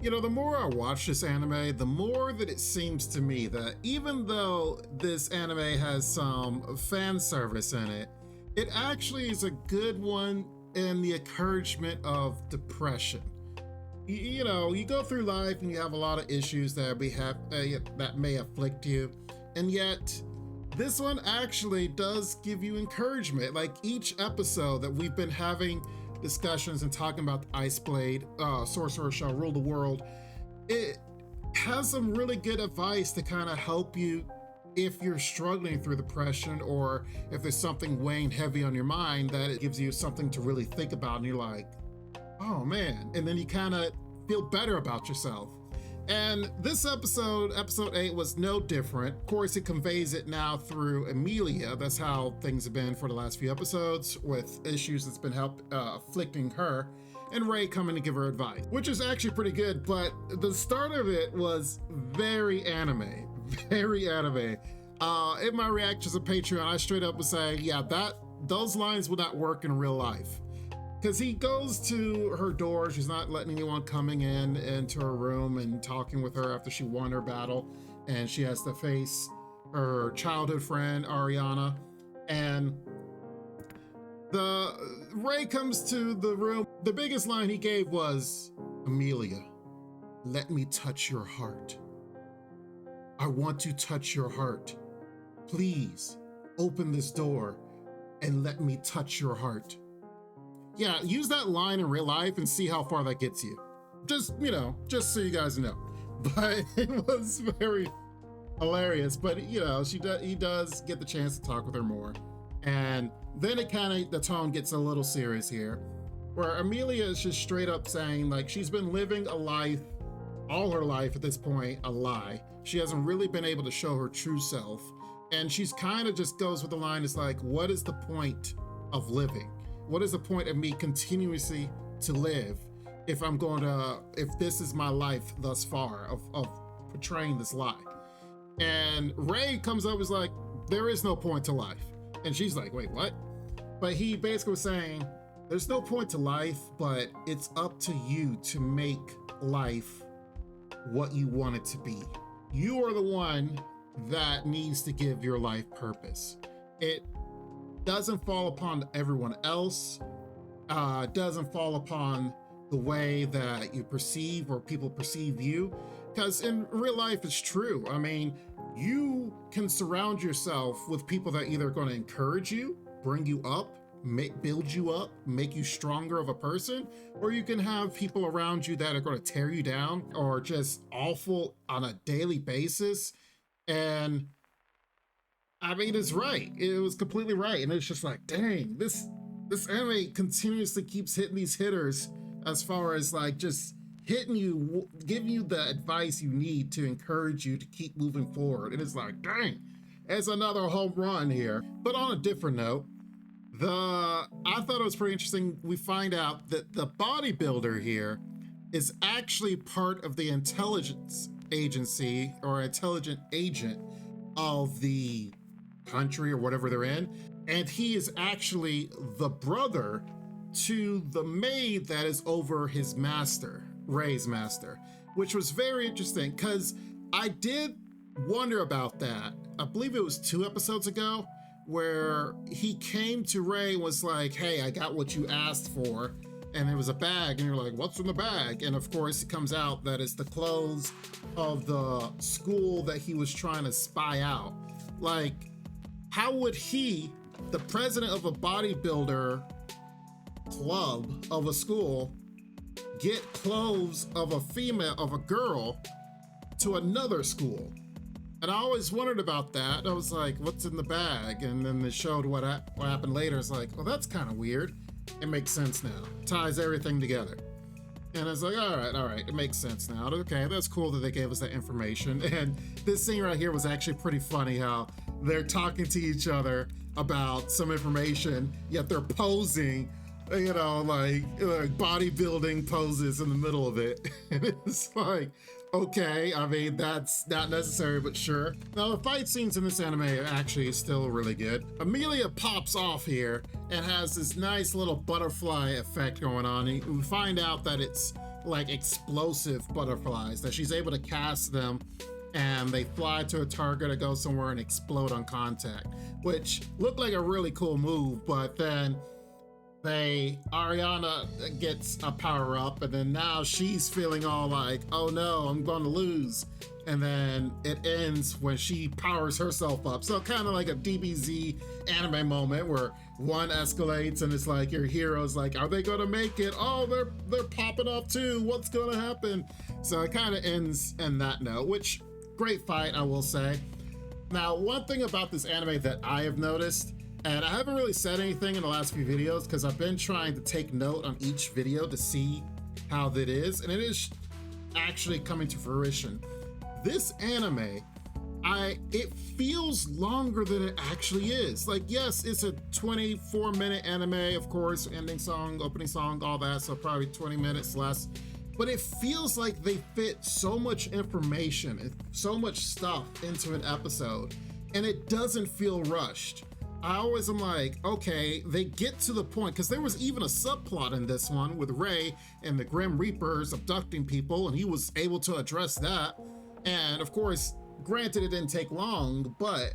You know, the more I watch this anime, the more that it seems to me that even though this anime has some fan service in it, it actually is a good one in the encouragement of depression. You know, you go through life and you have a lot of issues that that may afflict you, and yet this one actually does give you encouragement. Like each episode that we've been having discussions and talking about the Iceblade Sorcerer shall rule the world, it has some really good advice to kind of help you if you're struggling through depression, or if there's something weighing heavy on your mind, that it gives you something to really think about and you're like, oh man, and then you kind of feel better about yourself. And this episode 8, was no different. Of course, it conveys it now through Amelia. That's how things have been for the last few episodes, with issues that's been afflicting her, and Ray coming to give her advice, which is actually pretty good. But the start of it was very anime, very anime. In my reactions on Patreon, I straight up was saying, yeah, those lines would not work in real life. Because he goes to her door, she's not letting anyone coming into her room and talking with her after she won her battle, and she has to face her childhood friend Ariana. And the Ray comes to the room. The biggest line he gave was, "Amelia, let me touch your heart. I want to touch your heart. Please open this door and let me touch your heart." Yeah, use that line in real life and see how far that gets you. Just, you know, just so you guys know. But it was very hilarious. But, you know, he does get the chance to talk with her more. And then the tone gets a little serious here, where Amelia is just straight up saying, like, she's been living a life, all her life at this point, a lie. She hasn't really been able to show her true self. And she's kind of just goes with the line, it's like, what is the point of living? What is the point of me continuously to live if this is my life thus far of portraying this lie? And Ray comes up and is like, there is no point to life. And she's like, wait, what? But he basically was saying, there's no point to life, but it's up to you to make life what you want it to be. You are the one that needs to give your life purpose. It doesn't fall upon everyone else, doesn't fall upon the way that you perceive or people perceive you, because in real life it's true. I mean, you can surround yourself with people that either are going to encourage you, bring you up, build you up, make you stronger of a person, or you can have people around you that are going to tear you down or just awful on a daily basis. And I mean, it's right. It was completely right. And it's just like, dang, this anime continuously keeps hitting these hitters as far as like just hitting you, giving you the advice you need to encourage you to keep moving forward. And it's like, dang, it's another home run here. But on a different note, I thought it was pretty interesting. We find out that the bodybuilder here is actually part of the intelligence agency or intelligent agent of the country or whatever they're in, and he is actually the brother to the maid that is over his master, Ray's master, which was very interesting because I did wonder about that. I believe it was 2 episodes ago where he came to Ray and was like, hey, I got what you asked for, and it was a bag, and you're like, what's in the bag? And of course it comes out that it's the clothes of the school that he was trying to spy out. Like, how would he, the president of a bodybuilder club of a school, get clothes of a girl to another school? And I always wondered about that. I was like, what's in the bag? And then they showed what happened later. It's like, well, that's kind of weird. It makes sense now. Ties everything together. And I was like, all right, it makes sense now. Okay, that's cool that they gave us that information. And this scene right here was actually pretty funny, how they're talking to each other about some information, yet they're posing, you know, like bodybuilding poses in the middle of it. And it's like, okay, I mean, that's not necessary, but sure. Now, the fight scenes in this anime are actually still really good. Amelia pops off here and has this nice little butterfly effect going on. We find out that it's like explosive butterflies that she's able to cast them and they fly to a target or go somewhere and explode on contact, which looked like a really cool move. But then Ariana gets a power up, and then now she's feeling all like, oh no, I'm going to lose. And then it ends when she powers herself up. So kind of like a DBZ anime moment where one escalates and it's like your hero's like, are they gonna make it? Oh, they're popping off too. What's gonna happen? So it kind of ends in that note, which great fight, I will say. Now, one thing about this anime that I have noticed, and I haven't really said anything in the last few videos because I've been trying to take note on each video to see how that is, and it is actually coming to fruition. This anime, it feels longer than it actually is. Like, yes, it's a 24-minute anime, of course, ending song, opening song, all that, so probably 20 minutes less. But it feels like they fit so much information and so much stuff into an episode, and it doesn't feel rushed. I always am like, okay, they get to the point, because there was even a subplot in this one with Ray and the Grim Reapers abducting people, and he was able to address that. And of course, granted, it didn't take long, but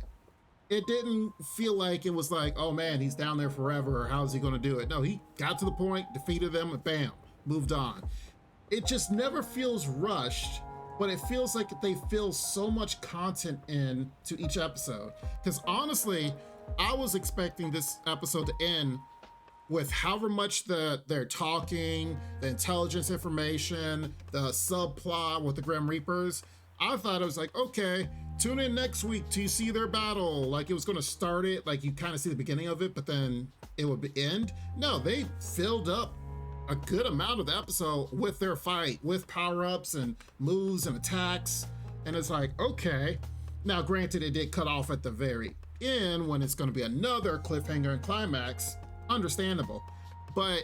it didn't feel like it was like, oh man, he's down there forever, or how's he gonna do it? No, he got to the point, defeated them, and bam, moved on. It just never feels rushed, but it feels like they fill so much content in to each episode. Because honestly, I was expecting this episode to end with however much they're talking, the intelligence information, the subplot with the Grim Reapers. I thought it was like, okay, tune in next week to see their battle. Like it was gonna start it, like you kind of see the beginning of it, but then it would end. No, they filled up a good amount of the episode with their fight, with power-ups and moves and attacks. And it's like, okay. Now, granted, it did cut off at the very end when it's gonna be another cliffhanger and climax, understandable. But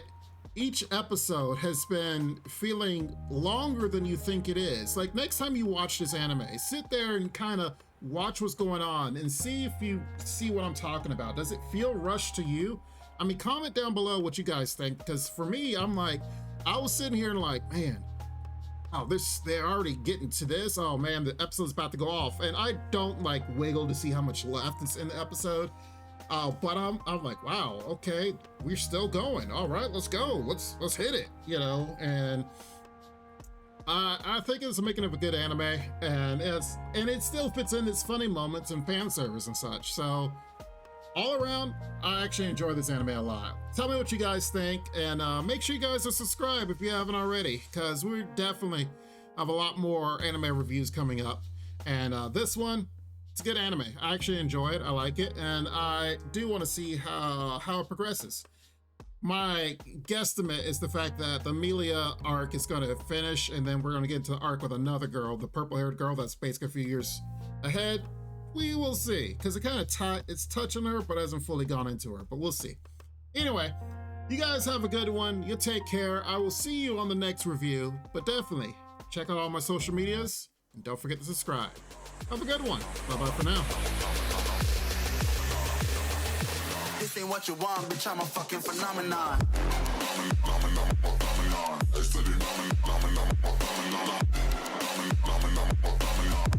each episode has been feeling longer than you think it is. Like next time you watch this anime, sit there and kind of watch what's going on and see if you see what I'm talking about. Does it feel rushed to you? I mean, comment down below what you guys think, because for me, I'm like, I was sitting here and like, man, oh, they're already getting to this. Oh man, the episode's about to go off. And I don't like wiggle to see how much left is in the episode. But I'm like, wow, okay, we're still going. All right, let's go. Let's hit it, you know? And I think it's making of a good anime, and it still fits in its funny moments and fan service and such. So all around, I actually enjoy this anime a lot. Tell me what you guys think, and make sure you guys are subscribed if you haven't already, because we definitely have a lot more anime reviews coming up. And this one, it's a good anime. I actually enjoy it. I like it, and I do want to see how it progresses. My guesstimate is the fact that the Amelia arc is going to finish, and then we're going to get into the arc with another girl, the purple-haired girl that's basically a few years ahead. We will see, because it kind of it's touching her, but hasn't fully gone into her, but we'll see. Anyway, you guys have a good one. You take care. I will see you on the next review, but definitely check out all my social medias, and don't forget to subscribe. Have a good one. Bye-bye for now. This ain't what you want, bitch, I'm a fucking phenomenon. Phenomenon.